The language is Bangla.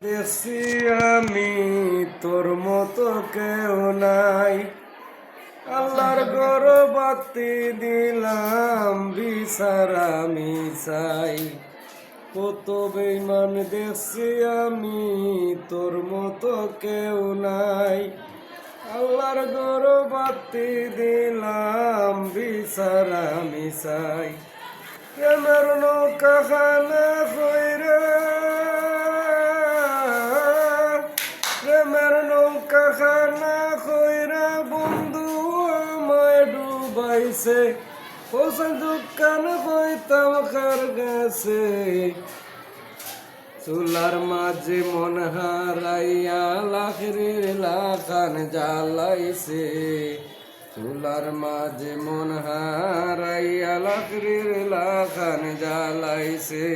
দেখছি আমি তোর মতো কেউ নাই, আল্লাহর গরবাতি দিলাম বিচার আমি চাই। কত বেঈমান দেখছি আমি তোর মতো কেউ নাই, আল্লাহর গরবাতি দিলাম বিচার আমি চাই। প্রেমের নৌকা খানা কইরা, প্রেমের নৌকা খানা কইরা বন্ধু আমায় ডুবাইছে। পৌঁছান দোকান হইতাম কার গেছে, চুলার মাঝে মন হারাইয়া লাখরির লাখান জ্বালাইছে। চুলার মাঝে মন হারাইয়া লাখরির লাখান জ্বালাইছে।